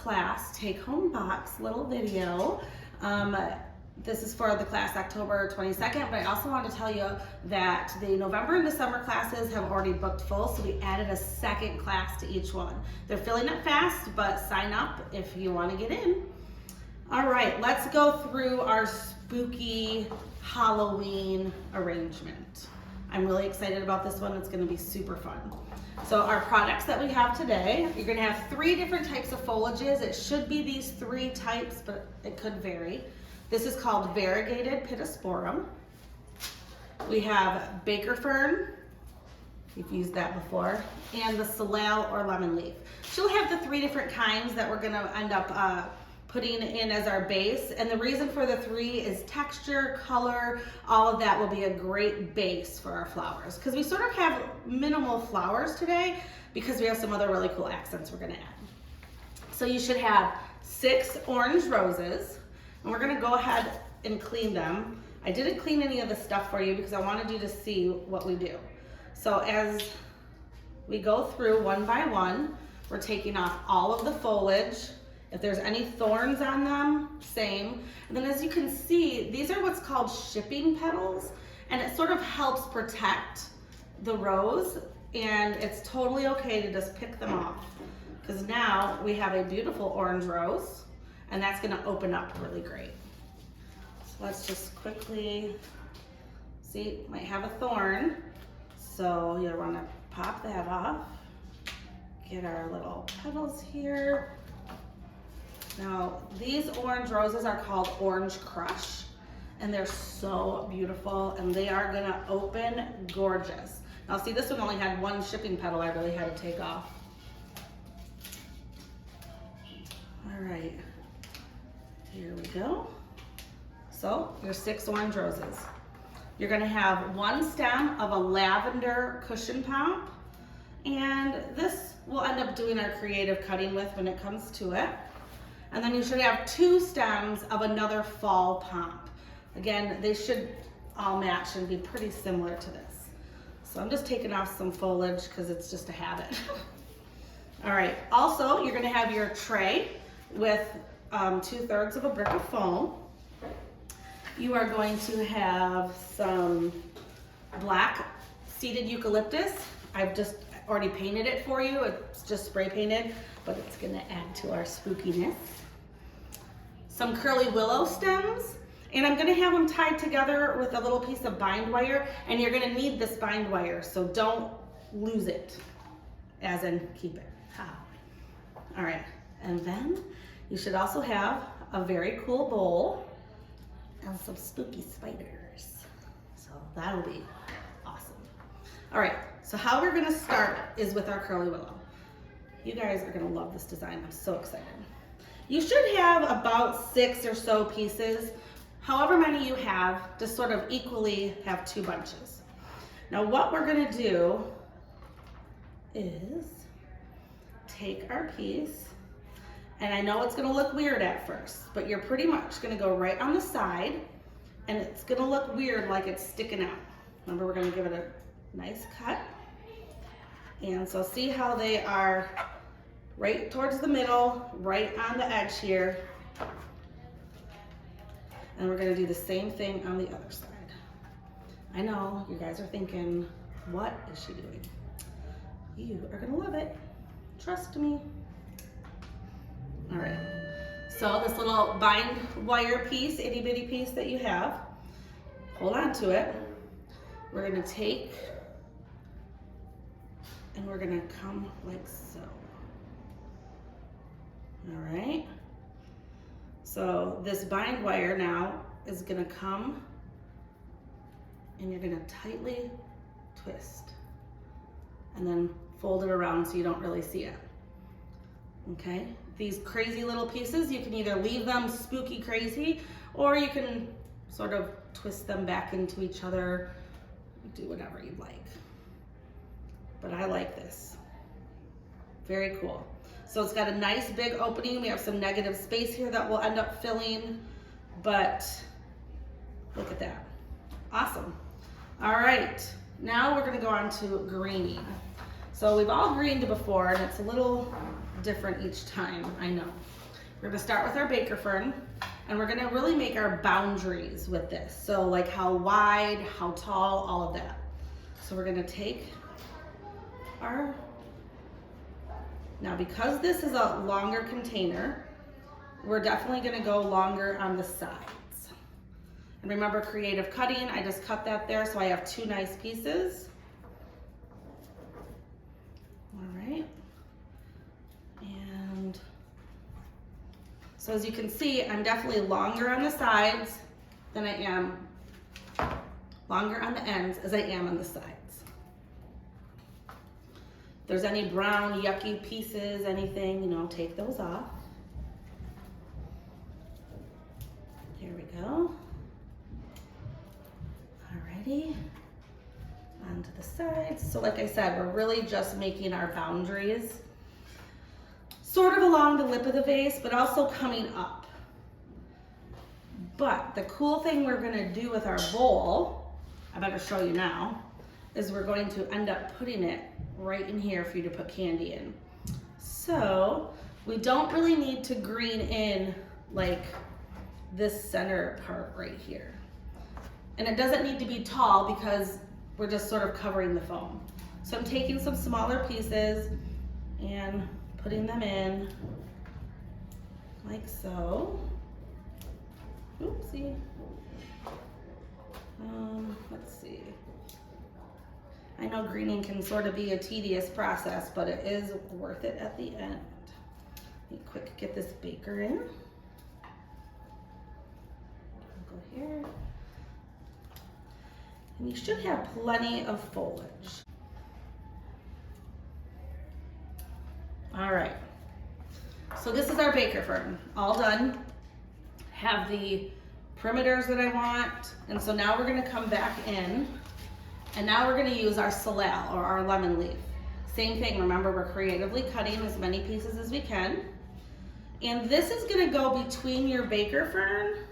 class take-home box little video. This is for the class October 22nd, but I also want to tell you that the November and December classes have already booked full, so we added a second class to each one. They're filling up fast, but sign up if you want to get in. All right, let's go through our spooky Halloween arrangement. I'm really excited about this one. It's going to be super fun. So our products that we have today, you're going to have 3 different types of foliages. It should be these 3 types, but it could vary. This is called variegated pittosporum. We have baker fern, you've used that before, and the salal or lemon leaf. She'll have the 3 different kinds that we're going to end up putting in as our base, and the reason for the 3 is texture, color, all of that will be a great base for our flowers, because we sort of have minimal flowers today because we have some other really cool accents we're going to add. So you should have 6 orange roses, and we're going to go ahead and clean them. I didn't clean any of the stuff for you because I wanted you to see what we do. So as we go through one by one, we're taking off all of the foliage. If there's any thorns on them, same. And then as you can see, these are what's called shipping petals, and it sort of helps protect the rose, and it's totally okay to just pick them off, because now we have a beautiful orange rose, and that's gonna open up really great. So let's just quickly, see, might have a thorn, so you'll wanna pop that off. Get our little petals here. Now, these orange roses are called Orange Crush, and they're so beautiful, and they are gonna open gorgeous. Now see, this one only had 1 shipping petal I really had to take off. All right, here we go. So, your 6 orange roses. You're gonna have 1 stem of a lavender cushion pomp, and this we'll end up doing our creative cutting with when it comes to it. And then you should have 2 stems of another fall pomp. Again, they should all match and be pretty similar to this. So I'm just taking off some foliage because it's just a habit. All right, also you're gonna have your tray with 2/3 of a brick of foam. You are going to have some black seeded eucalyptus. I've just already painted it for you. It's just spray painted, but it's gonna add to our spookiness. Some curly willow stems, and I'm gonna have them tied together with a little piece of bind wire, and you're gonna need this bind wire, so don't lose it, as in keep it. All right, and then you should also have a very cool bowl and some spooky spiders. So that'll be awesome. All right, so how we're gonna start is with our curly willow. You guys are gonna love this design, I'm so excited. You should have about 6 or so pieces. However many you have, just sort of equally have 2 bunches. Now what we're gonna do is take our piece, and I know it's gonna look weird at first, but you're pretty much gonna go right on the side, and it's gonna look weird like it's sticking out. Remember, we're gonna give it a nice cut. And so see how they are right towards the middle, right on the edge here. And we're gonna do the same thing on the other side. I know, you guys are thinking, what is she doing? You are gonna love it, trust me. All right, so this little bind wire piece, itty bitty piece that you have, hold on to it. We're gonna take, and we're gonna come like so. All right, so this bind wire now is gonna come, and you're gonna tightly twist, and then fold it around so you don't really see it. Okay, these crazy little pieces, you can either leave them spooky crazy, or you can sort of twist them back into each other, do whatever you like. But I like this, very cool. So it's got a nice big opening. We have some negative space here that we'll end up filling, but look at that, awesome. All right, now we're gonna go on to greening. So we've all greened before, and it's a little different each time, I know. We're gonna start with our baker fern, and we're gonna really make our boundaries with this. So like how wide, how tall, all of that. So we're gonna take our, now because this is a longer container, we're definitely gonna go longer on the sides. And remember creative cutting, I just cut that there so I have two nice pieces. All right. And so as you can see, I'm definitely longer on the sides than I am, longer on the ends as I am on the sides. If there's any brown, yucky pieces, anything, you know, take those off. There we go. Alrighty. Onto the sides. So like I said, we're really just making our boundaries sort of along the lip of the vase, but also coming up. But the cool thing we're gonna do with our bowl, I better show you now, is we're going to end up putting it right in here for you to put candy in. So we don't really need to green in like this center part right here. And it doesn't need to be tall because we're just sort of covering the foam. So I'm taking some smaller pieces and putting them in like so. Oopsie. Let's see. I know greening can sort of be a tedious process, but it is worth it at the end. Let me quick get this baker in. Go here. And you should have plenty of foliage. All right, so this is our baker fern, all done. Have the perimeters that I want, and so now we're gonna come back in, and now we're gonna use our salal, or our lemon leaf. Same thing, remember we're creatively cutting as many pieces as we can. And this is gonna go between your baker fern,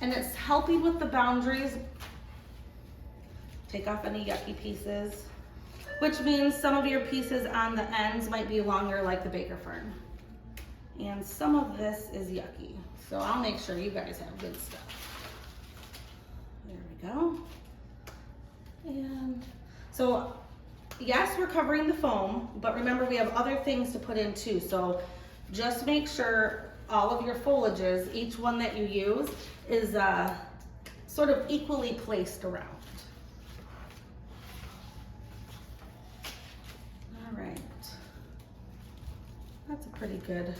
and it's helping with the boundaries. Take off any yucky pieces, which means some of your pieces on the ends might be longer like the baker fern. And some of this is yucky. So I'll make sure you guys have good stuff. There we go. And so yes, we're covering the foam, but remember we have other things to put in too. So just make sure all of your foliages, each one that you use is sort of equally placed around. All right, that's a pretty good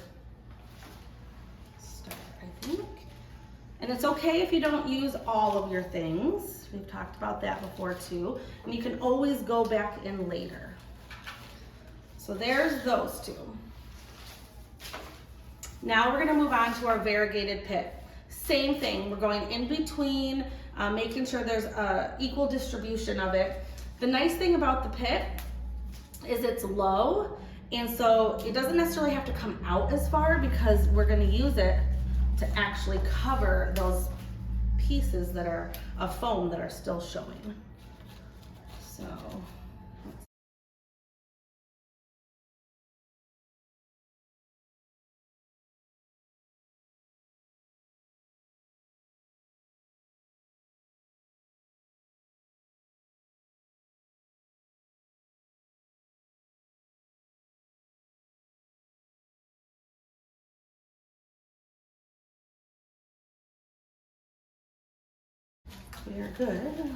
start, I think. And it's okay if you don't use all of your things. We've talked about that before too. And you can always go back in later. So there's those two. Now we're gonna move on to our variegated pit. Same thing, we're going in between, making sure there's a equal distribution of it. The nice thing about the pit is it's low, and so it doesn't necessarily have to come out as far because we're gonna use it to actually cover those pieces that are of foam that are still showing. So, we are good.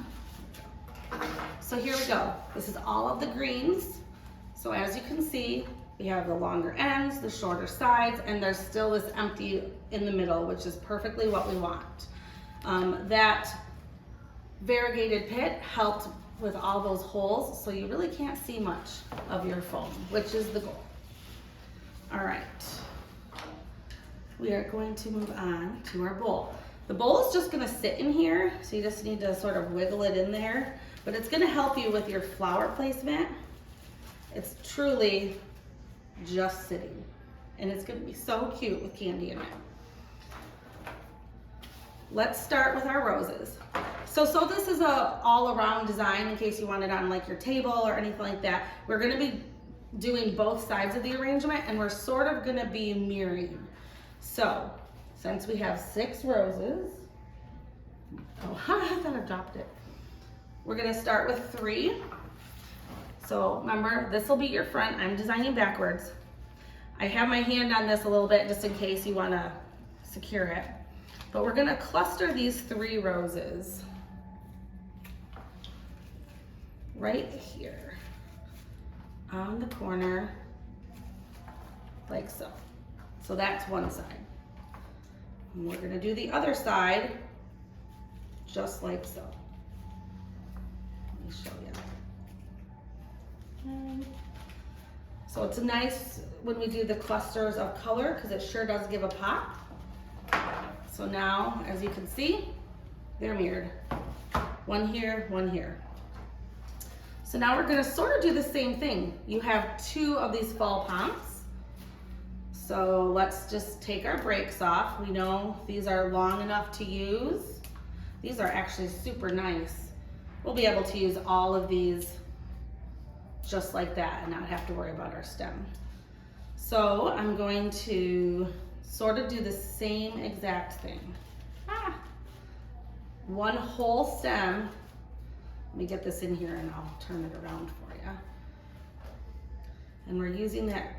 So here we go. This is all of the greens. So as you can see, we have the longer ends, the shorter sides, and there's still this empty in the middle, which is perfectly what we want. That variegated pit helped with all those holes, so you really can't see much of your foam, which is the goal. All right, we are going to move on to our bowl. The bowl is just gonna sit in here, so you just need to sort of wiggle it in there, but it's gonna help you with your flower placement. It's truly just sitting, and it's gonna be so cute with candy in it. Let's start with our roses. So this is a all-around design in case you want it on like your table or anything like that. We're gonna be doing both sides of the arrangement, and we're sort of gonna be mirroring. So since we have 6 roses, oh, I thought I dropped it. We're gonna start with 3. So remember, this will be your front. I'm designing backwards. I have my hand on this a little bit just in case you wanna secure it. But we're gonna cluster these 3 roses right here on the corner, like so. So that's one side. And we're gonna do the other side just like so. Let me show you. So it's nice when we do the clusters of color because it sure does give a pop. So now, as you can see, they're mirrored. One here, one here. So now we're gonna sort of do the same thing. You have 2 of these fall pomps. So let's just take our breaks off. We know these are long enough to use. These are actually super nice. We'll be able to use all of these just like that and not have to worry about our stem. So I'm going to sort of do the same exact thing. One whole stem. Let me get this in here and I'll turn it around for you. And we're using that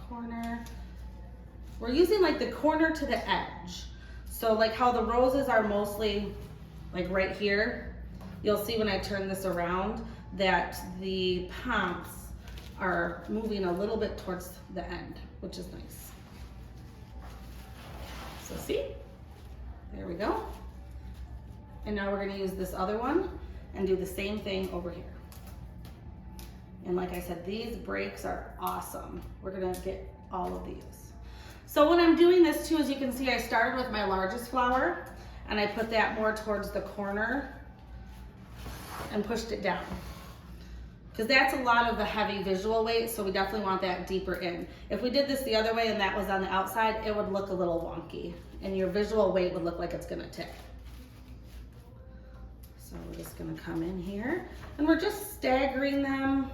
corner. We're using like the corner to the edge. So like how the roses are mostly like right here, you'll see when I turn this around that the pomps are moving a little bit towards the end, which is nice. So see, there we go. And now we're gonna use this other one and do the same thing over here. And like I said, these breaks are awesome. We're gonna get all of these. So when I'm doing this too, as you can see, I started with my largest flower and I put that more towards the corner and pushed it down. Because that's a lot of the heavy visual weight, so we definitely want that deeper in. If we did this the other way and that was on the outside, it would look a little wonky and your visual weight would look like it's gonna tip. So we're just gonna come in here and we're just staggering them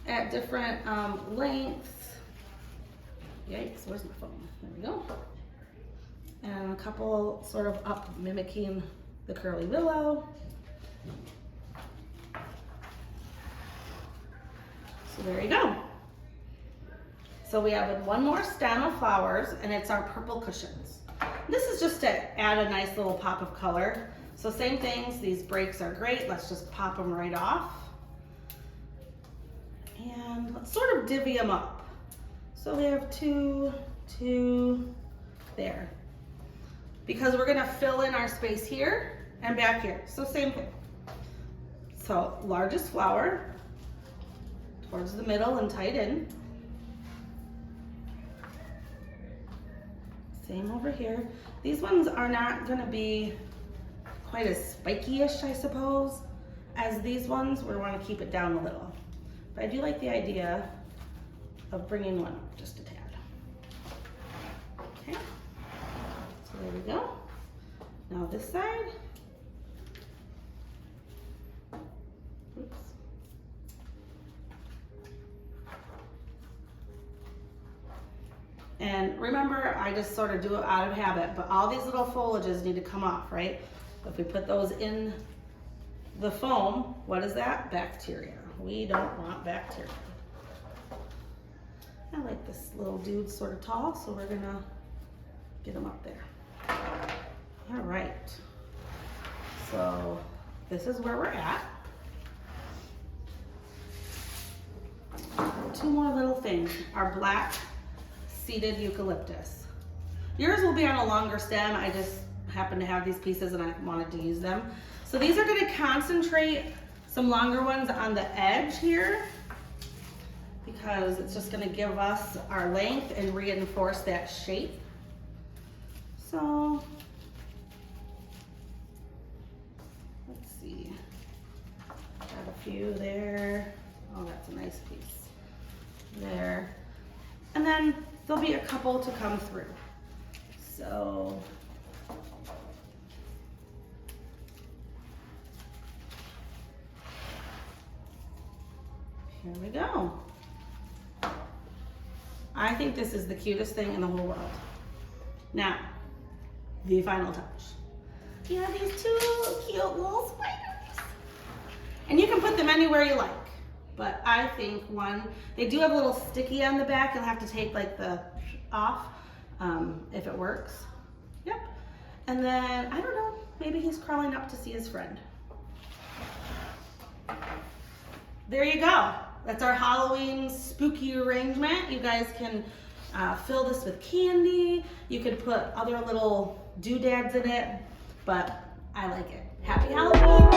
at different lengths. Yikes, where's my phone? There we go. And a couple sort of up mimicking the curly willow. So there you go. So we have one more stem of flowers and it's our purple cushions. This is just to add a nice little pop of color. So same things, these breaks are great. Let's just pop them right off. And let's sort of divvy them up. So we have 2, 2, there. Because we're gonna fill in our space here and back here. So same thing. So largest flower towards the middle and tight in. Same over here. These ones are not gonna be quite as spiky-ish, I suppose, as these ones. We wanna keep it down a little. But I do like the idea of bringing one up just a tad. Okay, so there we go. Now this side. Oops. And remember, I just sort of do it out of habit, but all these little foliages need to come off, right? If we put those in the foam, what is that? Bacteria. We don't want bacteria. I like this little dude sort of tall, so we're gonna get him up there. All right. So this is where we're at. 2 more little things. Our black seeded eucalyptus. Yours will be on a longer stem. I just happen to have these pieces and I wanted to use them. So these are gonna concentrate some longer ones on the edge here because it's just gonna give us our length and reinforce that shape. So, let's see. Got a few there. Oh, that's a nice piece. There. And then there'll be a couple to come through. So, Here we go. I think this is the cutest thing in the whole world. Now, the final touch. You have these two cute little spiders. And you can put them anywhere you like. But I think they do have a little sticky on the back. You'll have to take like the off if it works. Yep. And then, I don't know, maybe he's crawling up to see his friend. There you go. That's our Halloween spooky arrangement. You guys can fill this with candy. You could put other little doodads in it, but I like it. Happy Halloween!